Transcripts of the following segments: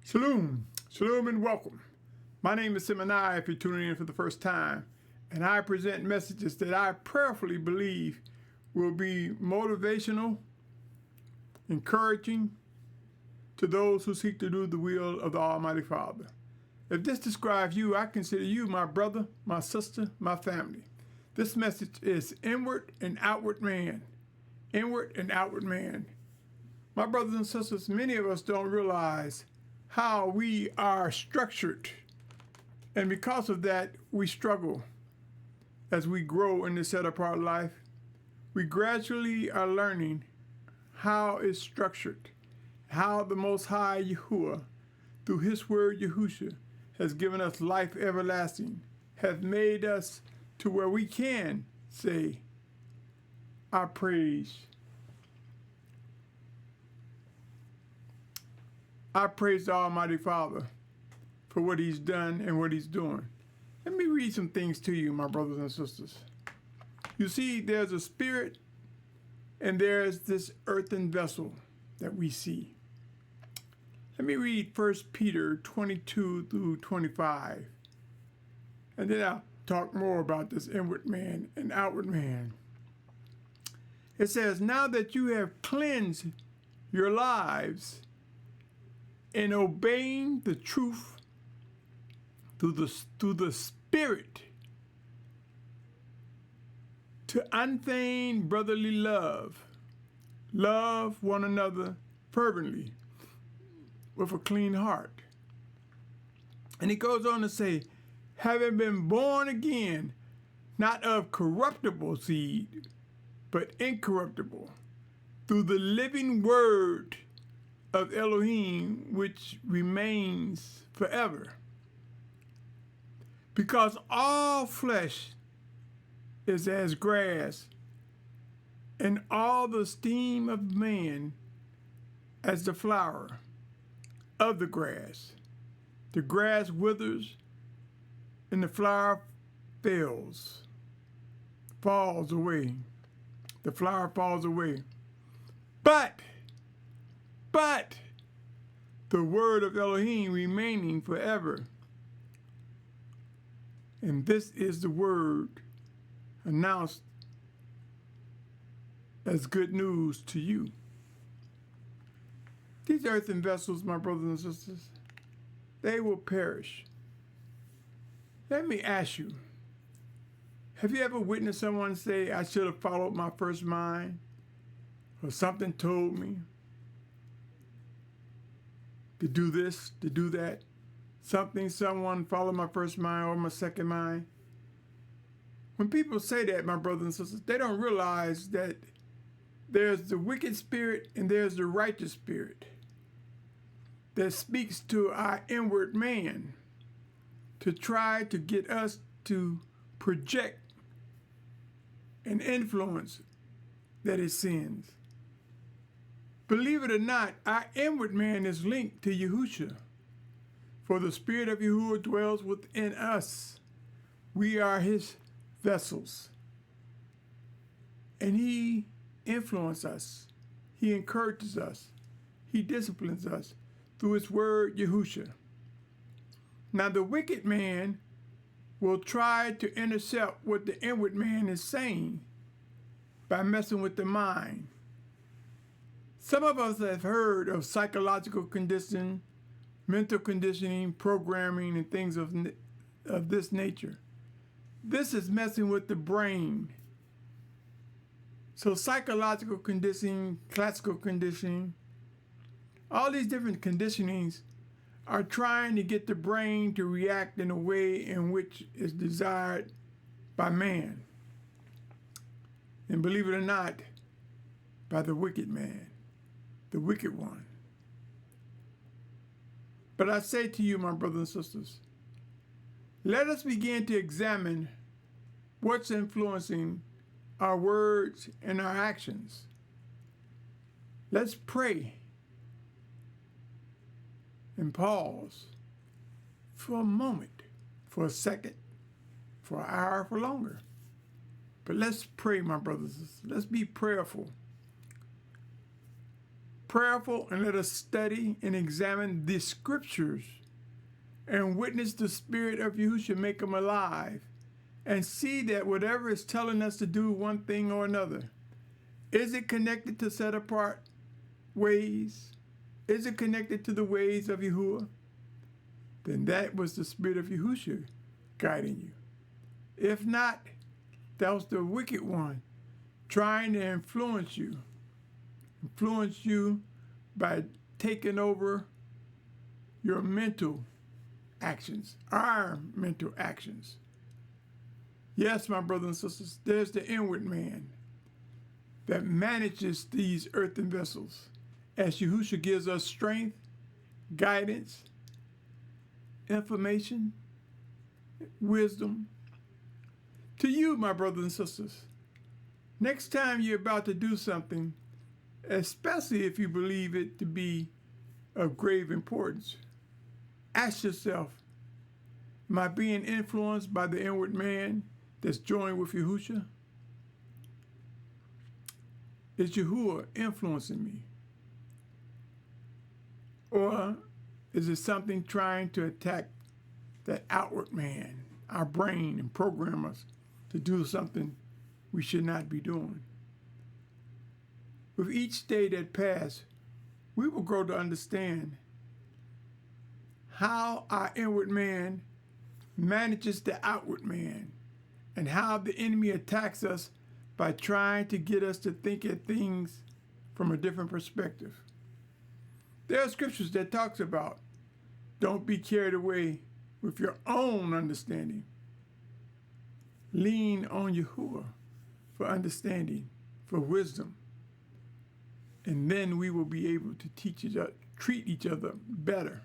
Shalom, shalom and welcome. My name is Symmanayah if you're tuning in for the first time, and I present messages that I prayerfully believe will be motivational, encouraging to those who seek to do the will of the Almighty Father. If this describes you, I consider you my brother, my sister, my family. This message is inward and outward man. Inward and outward man. My brothers and sisters, many of us don't realize how we are structured, and because of that, we struggle as we grow in this set-apart life. We gradually are learning how it's structured, how the Most High Yahuah, through His word Yahusha, has given us life everlasting, has made us to where we can say, I praise the Almighty Father for what He's done and what He's doing. Let me read some things to you, my brothers and sisters. You see, there's a spirit and there's this earthen vessel that we see. Let me read 1 Peter 22 through 25. And then I'll talk more about this inward man and outward man. It says, now that you have cleansed your lives in obeying the truth through the Spirit, to unfeigned brotherly love, love one another fervently with a clean heart. And he goes on to say, having been born again, not of corruptible seed, but incorruptible, through the living word of Elohim, which remains forever. Because all flesh is as grass, and all the esteem of man as the flower of the grass. The grass withers, and the flower falls away. The flower falls away. But the word of Elohim remaining forever. And this is the word announced as good news to you. These earthen vessels, my brothers and sisters, they will perish. Let me ask you, have you ever witnessed someone say, I should have followed my first mind, or something told me to do this, to do that? Someone followed my first mind or my second mind. When people say that, my brothers and sisters, they don't realize that there's the wicked spirit and there's the righteous spirit that speaks to our inward man to try to get us to project an influence that it sins. Believe it or not, our inward man is linked to Yahusha. For the Spirit of Yahuah dwells within us. We are His vessels. And He influences us. He encourages us. He disciplines us through His word, Yahusha. Now the wicked man will try to intercept what the inward man is saying by messing with the mind. Some of us have heard of psychological conditioning, mental conditioning, programming, and things of this nature. This is messing with the brain. So psychological conditioning, classical conditioning, all these different conditionings are trying to get the brain to react in a way in which is desired by man. And believe it or not, by the wicked man, the wicked one. But I say to you, my brothers and sisters, let us begin to examine what's influencing our words and our actions. Let's pray and pause for a moment, for a second, for an hour, for longer. But let's pray, my brothers and sisters. Let's be prayerful. prayerful, and let us study and examine the scriptures and witness the spirit of Yahusha, make them alive, and see that whatever is telling us to do one thing or another, is it connected to set apart ways? Is it connected to the ways of Yahuah? Then that was the spirit of Yahusha guiding you. If not, that was the wicked one trying to influence you by taking over your mental actions, our mental actions. Yes, my brothers and sisters, there's the inward man that manages these earthen vessels, as Yahusha gives us strength, guidance, information, wisdom. To you, my brothers and sisters, next time you're about to do something, especially if you believe it to be of grave importance, ask yourself, am I being influenced by the inward man that's joined with Yahusha? Is Yahuah influencing me? Or is it something trying to attack that outward man, our brain, and program us to do something we should not be doing? With each day that passes, we will grow to understand how our inward man manages the outward man, and how the enemy attacks us by trying to get us to think at things from a different perspective. There are scriptures that talks about don't be carried away with your own understanding. Lean on Yahuah for understanding, for wisdom, and then we will be able to treat each other better.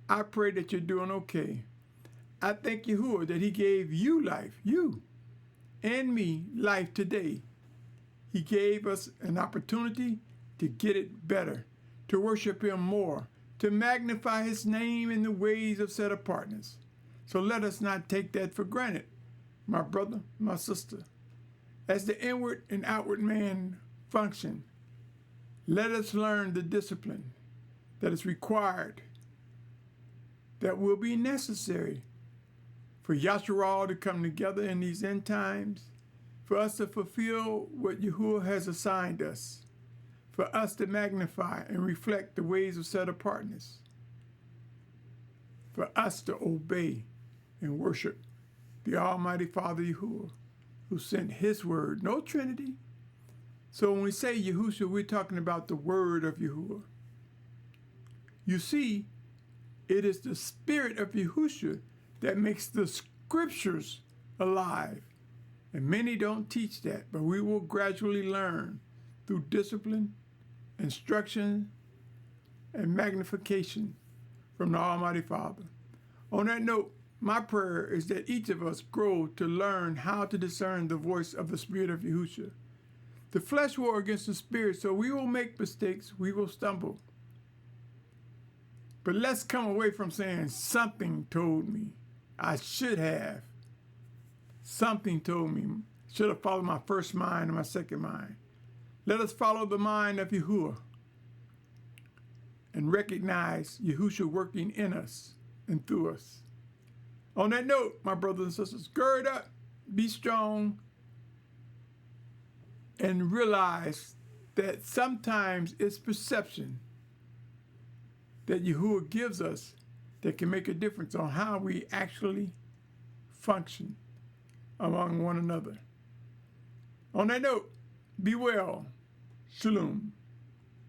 I pray that you're doing okay. I thank Yahuah that he gave you life, you and me life today. He gave us an opportunity to get it better, to worship him more, to magnify his name in the ways of set-apartness. So let us not take that for granted, my brother, my sister. As the inward and outward man function, let us learn the discipline that is required, that will be necessary for Yahusha to come together in these end times, for us to fulfill what Yahuah has assigned us, for us to magnify and reflect the ways of set-apartness, for us to obey and worship the Almighty Father Yahuah, who sent his word, no Trinity. So when we say Yahusha, we're talking about the word of Yahuah. You see, it is the spirit of Yahusha that makes the scriptures alive. And many don't teach that, but we will gradually learn through discipline, instruction, and magnification from the Almighty Father. On that note, my prayer is that each of us grow to learn how to discern the voice of the Spirit of Yahusha. The flesh war against the Spirit, so we will make mistakes, we will stumble. But let's come away from saying, something told me I should have. Something told me, should have followed my first mind and my second mind. Let us follow the mind of Yahuah and recognize Yahusha working in us and through us. On that note, my brothers and sisters, gird up, be strong, and realize that sometimes it's perception that Yahuah gives us that can make a difference on how we actually function among one another. On that note, be well. Shalom.